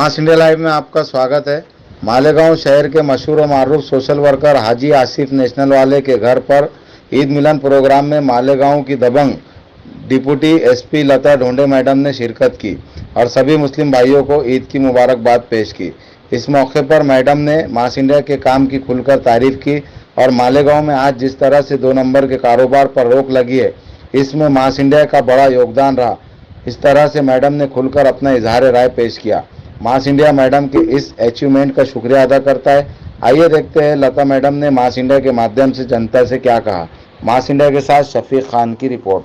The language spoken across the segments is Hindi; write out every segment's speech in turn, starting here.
मास इंडिया लाइव में आपका स्वागत है। मालेगांव शहर के मशहूर और मारूफ सोशल वर्कर हाजी आसिफ नेशनल वाले के घर पर ईद मिलन प्रोग्राम में मालेगांव की दबंग डिप्टी एसपी लता ढोंडे मैडम ने शिरकत की और सभी मुस्लिम भाइयों को ईद की मुबारकबाद पेश की। इस मौके पर मैडम ने मास इंडिया के काम की खुलकर तारीफ की और मालेगांव में आज जिस तरह से 2 नंबर के कारोबार पर रोक लगी है, इसमें मास इंडिया का बड़ा योगदान रहा। इस तरह से मैडम ने खुलकर अपना इजहार राय पेश किया। मास इंडिया मैडम के इस अचीवमेंट का शुक्रिया अदा करता है। आइए देखते हैं लता मैडम ने मास इंडिया के माध्यम से जनता से क्या कहा। मास इंडिया के साथ शफीक खान की रिपोर्ट।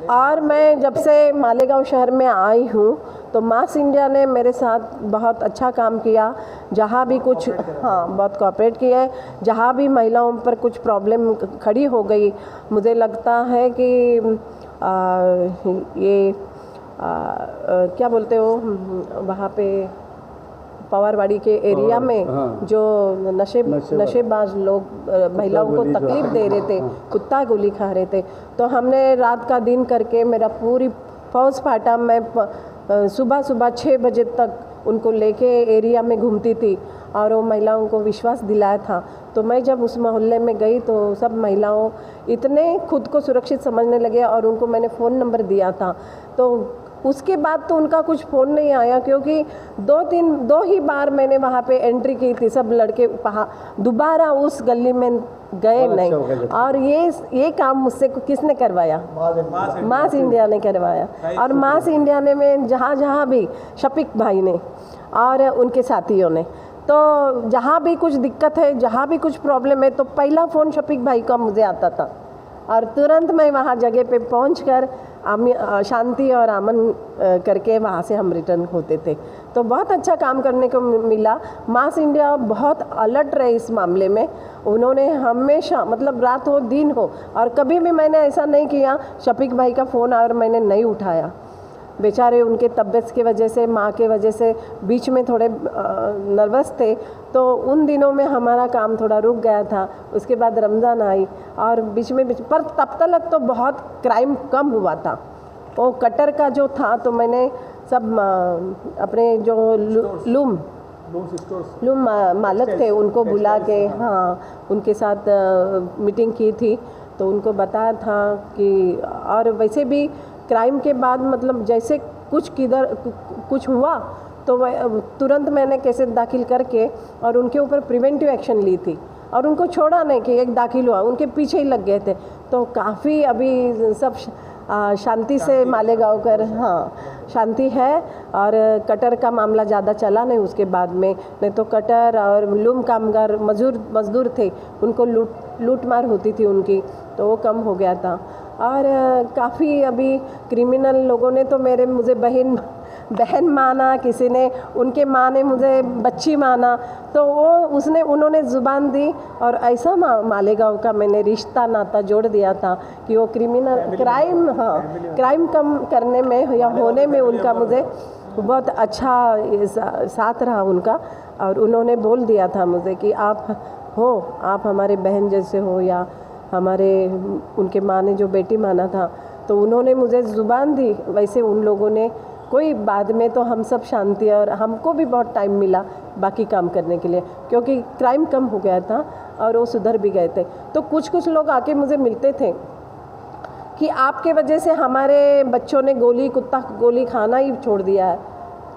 और मैं जब से मालेगांव शहर में आई हूँ तो मास इंडिया ने मेरे साथ बहुत अच्छा काम किया। जहाँ भी कुछ बहुत कोऑपरेट किया है। जहाँ भी महिलाओं पर कुछ प्रॉब्लम खड़ी हो गई, मुझे लगता है कि ये क्या बोलते हो, वहाँ पे पवारवाड़ी के एरिया में जो नशेबाज लोग महिलाओं को तकलीफ दे रहे थे, कुत्ता गोली खा रहे थे, तो हमने रात का दिन करके मेरा पूरी फौज फाटा। मैं सुबह 6 बजे तक उनको लेके एरिया में घूमती थी और वो महिलाओं को विश्वास दिलाया था। तो मैं जब उस मोहल्ले में गई तो सब महिलाओं इतने खुद को सुरक्षित समझने लगे और उनको मैंने फ़ोन नंबर दिया था। तो उसके बाद तो उनका कुछ फ़ोन नहीं आया, क्योंकि 2 ही बार मैंने वहाँ पे एंट्री की थी। सब लड़के दोबारा उस गली में गए नहीं। और ये काम मुझसे किसने करवाया? मास इंडिया ने करवाया। और मास इंडिया ने में जहाँ भी शफीक भाई ने और उनके साथियों ने, तो जहाँ भी कुछ दिक्कत है, जहाँ भी कुछ प्रॉब्लम है, तो पहला फ़ोन शफीक भाई का मुझे आता था और तुरंत मैं वहाँ जगह पे पहुँचकर शांति और अमन करके वहाँ से हम रिटर्न होते थे। तो बहुत अच्छा काम करने को मिला। मास इंडिया बहुत अलर्ट रहे इस मामले में। उन्होंने हमेशा, मतलब रात हो दिन हो, और कभी भी मैंने ऐसा नहीं किया शफीक भाई का फ़ोन और मैंने नहीं उठाया। बेचारे उनके तबीयत की वजह से, माँ के वजह से बीच में थोड़े नर्वस थे, तो उन दिनों में हमारा काम थोड़ा रुक गया था। उसके बाद रमज़ान आई और बीच पर तब तक तो बहुत क्राइम कम हुआ था। वो कटर का जो था, तो मैंने सब अपने जो लूम मालिक थे उनको बुला के उनके साथ मीटिंग की थी। तो उनको बताया था कि, और वैसे भी क्राइम के बाद मतलब जैसे कुछ हुआ तो तुरंत मैंने केस दाखिल करके और उनके ऊपर प्रिवेंटिव एक्शन ली थी और उनको छोड़ा नहीं कि एक दाखिल हुआ, उनके पीछे ही लग गए थे। तो काफ़ी अभी सब शांति से मालेगांव कर शांति है। और कटर का मामला ज़्यादा चला नहीं उसके बाद में, नहीं तो कटर और लूम कामगार मजदूर थे, उनको लूट मार होती थी उनकी, तो वो कम हो गया था। और काफ़ी अभी क्रिमिनल लोगों ने तो मुझे बहन माना, किसी ने उनके माँ ने मुझे बच्ची माना, तो उन्होंने ज़ुबान दी और ऐसा मालेगांव का मैंने रिश्ता नाता जोड़ दिया था कि वो क्राइम कम करने में या होने में उनका मुझे बहुत अच्छा साथ रहा उनका। और उन्होंने बोल दिया था मुझे कि आप हमारे बहन जैसे हो, या उनके माँ ने जो बेटी माना था, तो उन्होंने मुझे ज़ुबान दी। वैसे उन लोगों ने कोई, बाद में तो हम सब शांति, और हमको भी बहुत टाइम मिला बाकी काम करने के लिए, क्योंकि क्राइम कम हो गया था और वो सुधर भी गए थे। तो कुछ लोग आके मुझे मिलते थे कि आपके वजह से हमारे बच्चों ने कुत्ता गोली खाना ही छोड़ दिया है,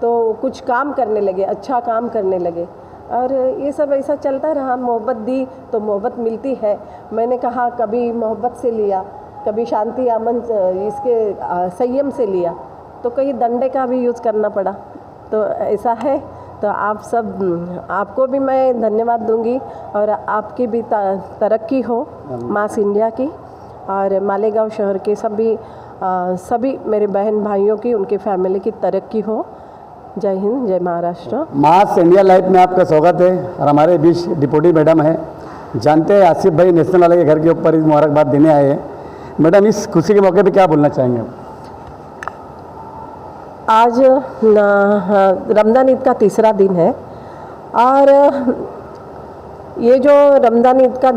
तो कुछ काम करने लगे, अच्छा काम करने लगे। और ये सब ऐसा चलता रहा। मोहब्बत दी तो मोहब्बत मिलती है। मैंने कहा कभी मोहब्बत से लिया, कभी शांति अमन इसके संयम से लिया, तो कहीं डंडे का भी यूज़ करना पड़ा। तो ऐसा है। तो आपको भी मैं धन्यवाद दूंगी और आपकी भी तरक्की हो मास इंडिया की, और मालेगांव शहर के सभी मेरे बहन भाइयों की, उनके फैमिली की तरक्की हो। जय हिंद, जय महाराष्ट्र। मास इंडिया लाइव में आपका स्वागत है। और हमारे बीच डिप्टी मैडम है, जानते हैं आसिफ भाई नेशनल वाले के घर के ऊपर इस मुबारकबाद देने आए हैं। मैडम, इस खुशी के मौके पे क्या बोलना चाहेंगे? आज रमज़ान ईद का तीसरा दिन है और ये जो रमज़ान ईद का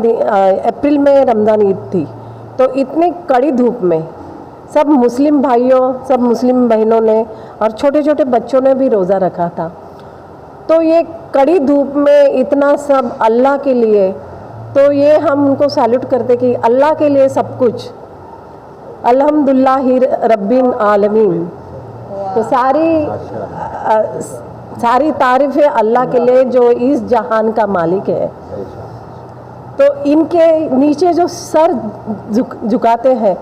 अप्रैल में रमज़ान ईद थी, तो इतनी कड़ी धूप में सब मुस्लिम भाइयों, सब मुस्लिम बहनों ने और छोटे छोटे बच्चों ने भी रोज़ा रखा था। तो ये कड़ी धूप में इतना सब अल्लाह के लिए, तो ये हम उनको सैल्यूट करते कि अल्लाह के लिए सब कुछ, अल्हम्दुलिल्लाहि रब्बिल आलमीन। तो सारी तारीफ़ें अल्लाह के लिए जो इस जहान का मालिक है। तो इनके नीचे जो सर झुकाते हैं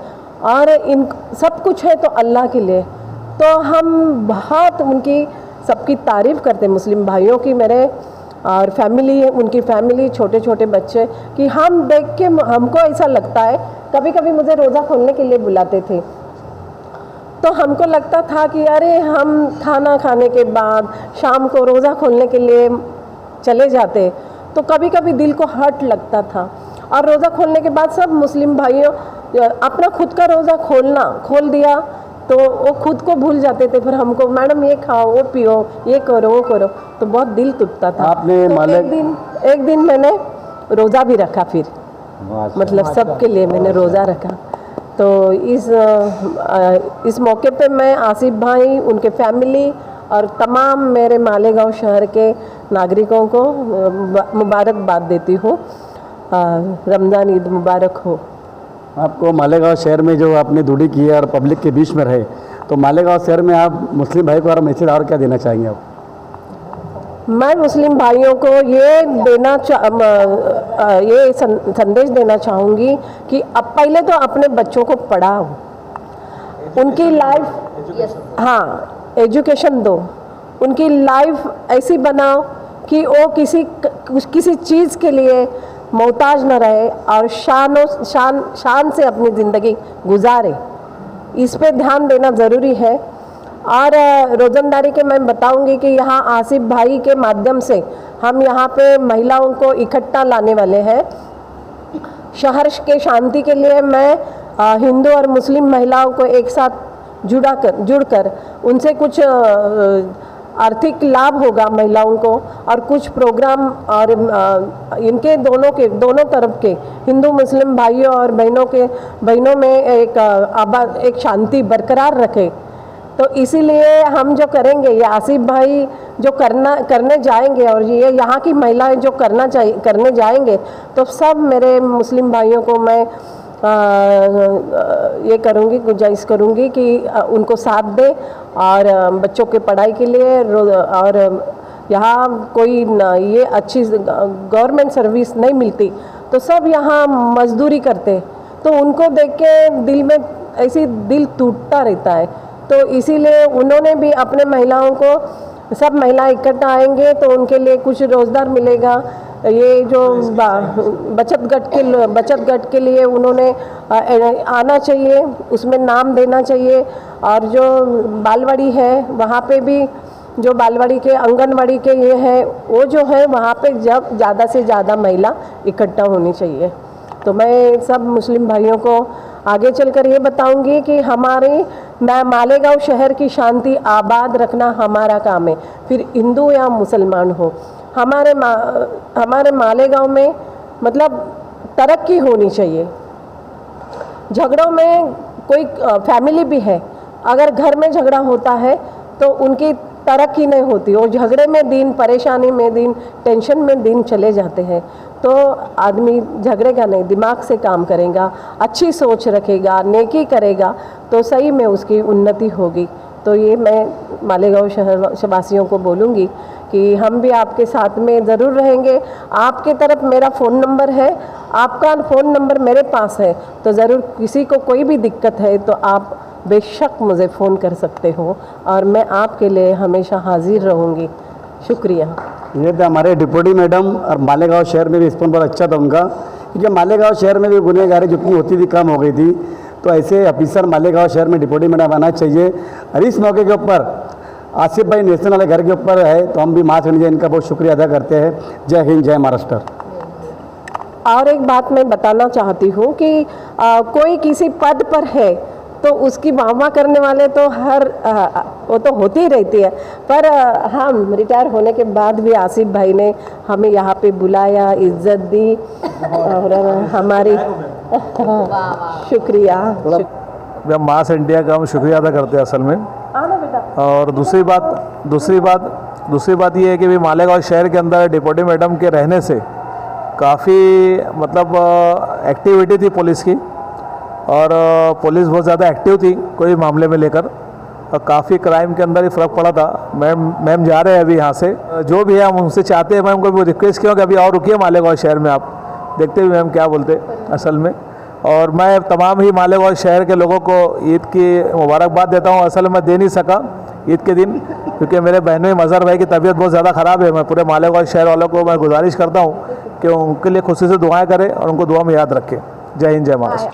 और इन सब कुछ है तो अल्लाह के लिए, तो हम बहुत उनकी सबकी तारीफ़ करते मुस्लिम भाइयों की, मेरे और फैमिली, उनकी फैमिली, छोटे छोटे बच्चे, कि हम देख के हमको ऐसा लगता है, कभी कभी मुझे रोज़ा खोलने के लिए बुलाते थे तो हमको लगता था कि अरे हम खाना खाने के बाद शाम को रोज़ा खोलने के लिए चले जाते, तो कभी कभी दिल को हर्ट लगता था। और रोज़ा खोलने के बाद सब मुस्लिम भाइयों अपना खुद का रोज़ा खोल दिया तो वो खुद को भूल जाते थे, फिर हमको मैडम ये खाओ, वो पियो, ये करो, वो करो, तो बहुत दिल टूटता था। आपने तो एक दिन मैंने रोज़ा भी रखा, फिर मतलब सबके लिए मैंने रोज़ा रखा। तो इस मौके पे मैं आसिफ भाई, उनके फैमिली और तमाम मेरे मालेगांव शहर के नागरिकों को मुबारकबाद देती हूँ। रमज़ान ईद मुबारक हो। आपको मालेगांव शहर में जो आपने ड्यूटी की है और पब्लिक के बीच में रहे, तो मालेगांव शहर में आप मुस्लिम भाई को और मैसेज और क्या देना चाहेंगे आप? मैं मुस्लिम भाइयों को ये संदेश देना चाहूँगी कि अब पहले तो अपने बच्चों को पढ़ाओ, उनकी लाइफ, हाँ एजुकेशन दो, उनकी लाइफ ऐसी बनाओ कि वो किसी चीज़ के लिए मोहताज न रहे और शान से अपनी ज़िंदगी गुजारे। इस पे ध्यान देना ज़रूरी है। और रोज़मदारी के मैं बताऊंगी कि यहाँ आसिफ भाई के माध्यम से हम यहाँ पे महिलाओं को इकट्ठा लाने वाले हैं। शहर के शांति के लिए मैं हिंदू और मुस्लिम महिलाओं को एक साथ जुड़कर उनसे कुछ आर्थिक लाभ होगा महिलाओं को, और कुछ प्रोग्राम और इनके दोनों तरफ के हिंदू मुस्लिम भाइयों और बहनों में एक शांति बरकरार रखे। तो इसीलिए हम जो करेंगे, ये आसिफ भाई जो करने जाएंगे और ये यहाँ की महिलाएं जो करने जाएंगे, तो सब मेरे मुस्लिम भाइयों को मैं ये करूँगी, गुजारिश करूँगी कि उनको साथ दे और बच्चों के पढ़ाई के लिए। और यहाँ कोई ये अच्छी गवर्नमेंट सर्विस नहीं मिलती तो सब यहाँ मजदूरी करते, तो उनको देख के दिल में ऐसी दिल टूटता रहता है। तो इसीलिए उन्होंने भी अपने महिलाओं को, सब महिलाएं इकट्ठा आएंगे तो उनके लिए कुछ रोज़गार मिलेगा। ये जो बचत गट के लिए उन्होंने आना चाहिए, उसमें नाम देना चाहिए। और जो बालवाड़ी है वहाँ पे भी, जो बालवाड़ी के आंगनवाड़ी के ये है, वो जो है वहाँ पे जब ज़्यादा से ज़्यादा महिला इकट्ठा होनी चाहिए। तो मैं सब मुस्लिम भाइयों को आगे चलकर ये बताऊंगी कि मालेगांव शहर की शांति आबाद रखना हमारा काम है, फिर हिंदू या मुसलमान हो। हमारे मालेगांव में मतलब तरक्की होनी चाहिए। झगड़ों में कोई फैमिली भी है, अगर घर में झगड़ा होता है तो उनकी तरक्की नहीं होती, वो झगड़े में दिन, परेशानी में दिन, टेंशन में दिन चले जाते हैं। तो आदमी झगड़ेगा नहीं, दिमाग से काम करेगा, अच्छी सोच रखेगा, नेकी करेगा तो सही में उसकी उन्नति होगी। तो ये मैं मालेगांव शहर वासियों को बोलूँगी कि हम भी आपके साथ में ज़रूर रहेंगे। आपके तरफ मेरा फ़ोन नंबर है, आपका फ़ोन नंबर मेरे पास है, तो ज़रूर किसी को कोई भी दिक्कत है तो आप बेशक मुझे फ़ोन कर सकते हो और मैं आपके लिए हमेशा हाजिर रहूँगी। शुक्रिया। ये तो हमारे डिप्टी मैडम, और मालेगांव शहर में भी रिस्पॉन्स बहुत अच्छा था उनका, क्योंकि मालेगांव शहर में भी गुनहगारी जितनी होती थी कम हो गई थी। तो ऐसे ऑफिसर मालेगांव शहर में डिप्टी मैडम आना चाहिए। और इस मौके के ऊपर आसिफ भाई नेशनल वाले घर के ऊपर है, तो हम भी माँ जी इनका बहुत शुक्रिया अदा करते हैं। जय हिंद, जय महाराष्ट्र। और एक बात मैं बताना चाहती हूँ कि कोई किसी पद पर है तो उसकी वाह करने वाले तो वो तो होती ही रहती है, पर हम रिटायर होने के बाद भी आसिफ भाई ने हमें यहाँ पे बुलाया, इज्जत दी और हमारी शुक्रिया। मास इंडिया का हम शुक्रिया अदा करते हैं असल में, आना बेटा। और दूसरी बात ये है कि भी मालेगांव शहर के अंदर डिप्टी मैडम के रहने से काफ़ी मतलब एक्टिविटी थी पुलिस की, और पुलिस बहुत ज़्यादा एक्टिव थी कोई मामले में लेकर, और काफ़ी क्राइम के अंदर ही फ़र्क पड़ा था। मैम जा रहे हैं अभी यहाँ से, जो भी है हम उनसे चाहते हैं, मैम को भी रिक्वेस्ट किया कि अभी और रुकिए मालेगांव शहर में, आप देखते हुए मैम क्या बोलते असल में। और मैं तमाम ही मालेगांव शहर के लोगों को ईद की मुबारकबाद देता हूँ। असल में दे नहीं सका ईद के दिन, क्योंकि मेरे बहनों मज़हर भाई की तबीयत बहुत ज़्यादा ख़राब है। मैं पूरे मालेगांव शहर वालों को मैं गुजारिश करता हूँ कि उनके लिए खुशी से दुआएं करें और उनको दुआ में याद रखें। जय हिंद, जय महाराष्ट्र।